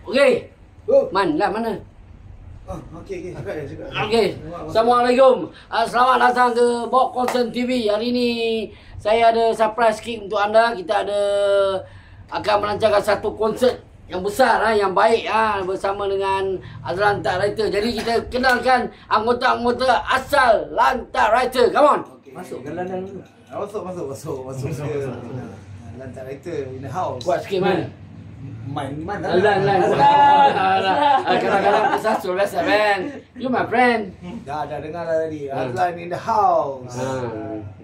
Okey. Man, lah mana? Okey. Okey. Assalamualaikum. Selamat datang ke Box Concern TV. Hari ni saya ada surprise sikit untuk anda. Kita akan melancarkan satu konsert yang besar, yang baik bersama dengan Lantak Writer. Jadi kita kenalkan anggota-anggota asal Lantak Writer. Come on. Masuk ke Lantak dulu. Masuk. Lantak Writer in the house. Buat sikit man. Lan. Kadang-kadang tersasul biasa man. You my friend. Dah dengar dah tadi. Azlan in the house.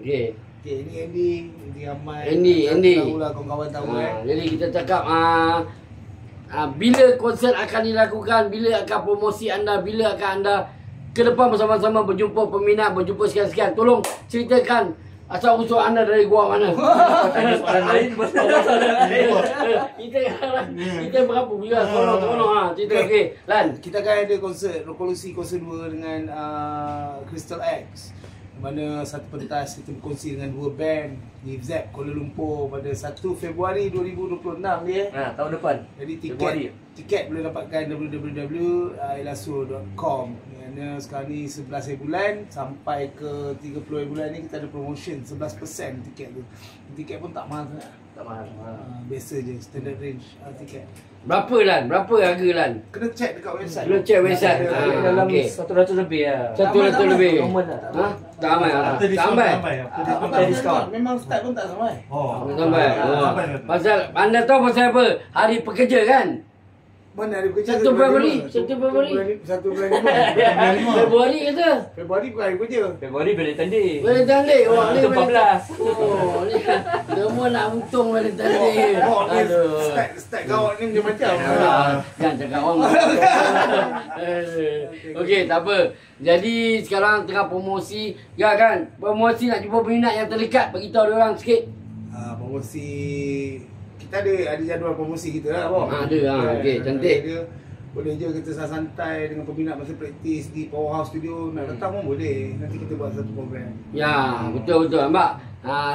Okay. Okay, ini Andy Ahmad. Andy. Tahulah kawan-kawan tahu Jadi kita cakap bila konsert akan dilakukan, bila akan promosi anda, bila akan anda ke depan bersama-sama berjumpa peminat, berjumpa sekian-sekian. Tolong ceritakan asal usul anda dari gua mana? Orang lain Kita berapa juga tolong cerita okey. Lan, Kita akan ada konsert Revolusi 02 dengan Crystal X, mana satu pentas kita berkongsi dengan dua band di ZEP Kuala Lumpur pada 1 Februari 2026 dia. tahun depan. Jadi Februari. tiket boleh dapatkan www.elaso.com. Kerana sekarang ni 11 bulan sampai ke 30 bulan ni kita ada promotion 11% tiket tu. Tiket pun tak mahal sangat. Tak mahal. Biasa je, standard range tiket. berapa Lan? Berapa harga Lan? Kena check dekat website. Kena check website. Dalam Okey. 100 lebih lah. 100 lebih. Normal lah. Tak sampai. Sampai diskaun. Memang start pun tak sampai. Tak sampai. Pasal anda tahu pasal apa? Hari pekerja kan? Mana ada kerja? 1 Februari. 1 Februari. 1 bulan 5. Februari kata. Februari bukan hari kerja. Februari Valentine Day. Valentine Day. Wah, ni 14. Oh, ni semua nak untung Valentine Day. Aduh. Start gawat ni macam-macam. Jangan cakap orang. Okey, tak apa. Jadi sekarang tengah promosi. Ya kan? Promosi nak jumpa peminat yang terdekat. Beritahu dia orang sikit. Promosi kita ada jadual promosi kita lah, Bob. Ada. Okey, cantik. Boleh je kita santai dengan peminat masa praktis di Powerhouse Studio. Nak datang pun boleh. Nanti kita buat satu program. Ya, betul nampak.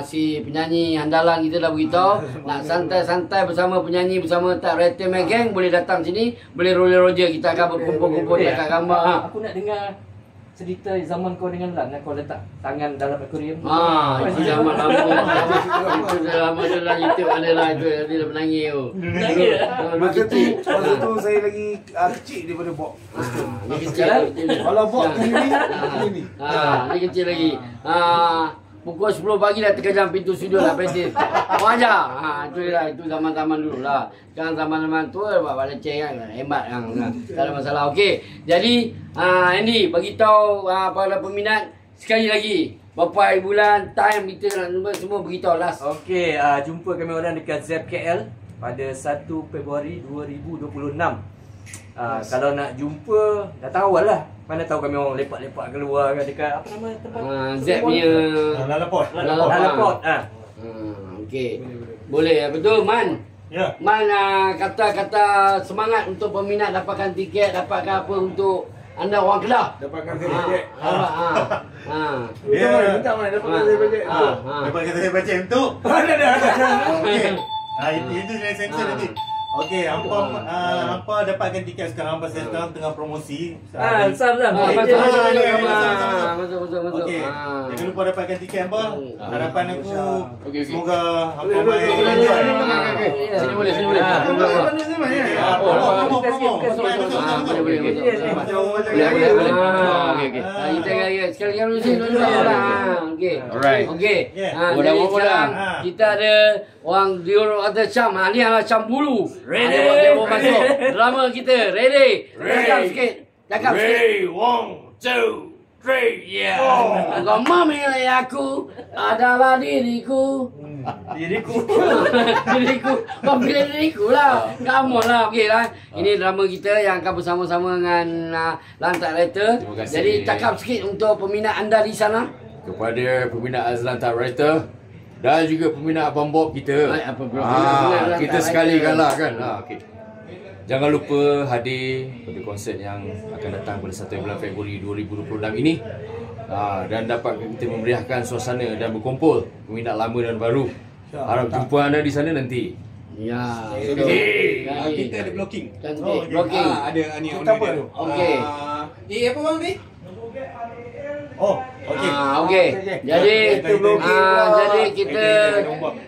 Si penyanyi andalan kita dah beritahu nak santai-santai bersama penyanyi, bersama Tak Writer My Gang, boleh datang sini, boleh roger-roger, kita akan berkumpul-kumpul dekat gambar. Aku nak dengar cerita zaman kau dengan Lan, kau letak tangan dalam akuarium. Itu zaman lama. Itu dah lama dah lah, YouTube ada lah, itu dia dah menangis tu. Masa tu saya lagi kecil daripada Bob. Ni kecil. Kalau Bob ni. Ni kecil lagi. Pukul 10 pagi dah terkejam pintu studio nak praktis. Wajar. Itu lah, itu zaman-zaman dulu lah. Sekarang zaman-zaman tu buat leceh kan. Hebat kan. Tak ada masalah. Okey. Jadi Andy bagi tahu pada peminat sekali lagi berapa hari bulan, time kita nak semua beritahu last. Okey, jumpa kami orang dekat ZEP KL pada 1 Februari 2026. Kalau nak jumpa dah tahu lah. Mana tahu kami orang lepak-lepak keluar dekat apa nama tempat? ZEP punya Lalaport. Okey. Boleh betul Man. Ya. Man kata-kata semangat untuk peminat dapatkan tiket, dapatkan apa untuk anda orang Kedah. Dapatkan saya bajet. Minta mana dapatkan saya bajet. Dapatkan saya bajet untuk. Itu saya sensor nanti. Okey, hampa dapatkan tiket sekarang pasal sekarang tengah promosi. Masuk. Okey. Jangan lupa dapatkan tiket hampa. Harapan aku semoga hampa Sini boleh. Boleh. Sekali dulu sini. Okey. Alright. Okey. Jadi sekarang kita ada orang diorang ada Syam. Ni adalah Syam Bulu. Ready. Dia mau masuk drama kita. Ready. Cakap sikit. 1, 2, 3, yeah. Kau memilih aku adalah diriku. Diriku. Kau pilih diriku lah. Kamu lah. Okey lah. Ini drama kita yang akan bersama-sama dengan Lantak Writer. Terima kasih. Jadi cakap sikit untuk peminat anda di sana. Kepada peminat Lantak Writer dan juga peminat Abang Bob kita. Kita sekalikan lah kan. Okay. Jangan lupa hadir pada konsert yang akan datang pada 1 bulan Februari 2026 ini. Dan dapat kita memeriahkan suasana dan berkumpul peminat lama dan baru. Harap jumpa anda di sana nanti. Ya. Kita ada blocking. Cantik. Blocking. Ada ni Kita owner apa dia tu? tu. Okey. Apa bang ni? Oh, okey. Okey. Jadi jadi kita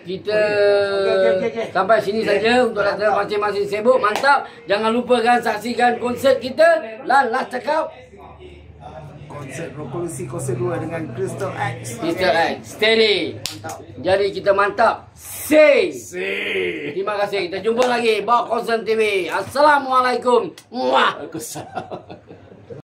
Okey. sampai sini saja untuk masing-masing sibuk. Mantap. Jangan lupakan saksikan konsert kita. Last cakap. Konsert Revolusi 02 dengan Crystal X. Crystal X. Steady. Jadi kita mantap. Say. Terima kasih. Kita jumpa lagi. Bawa Concern TV. Assalamualaikum. Muah. Waalaikumsalam.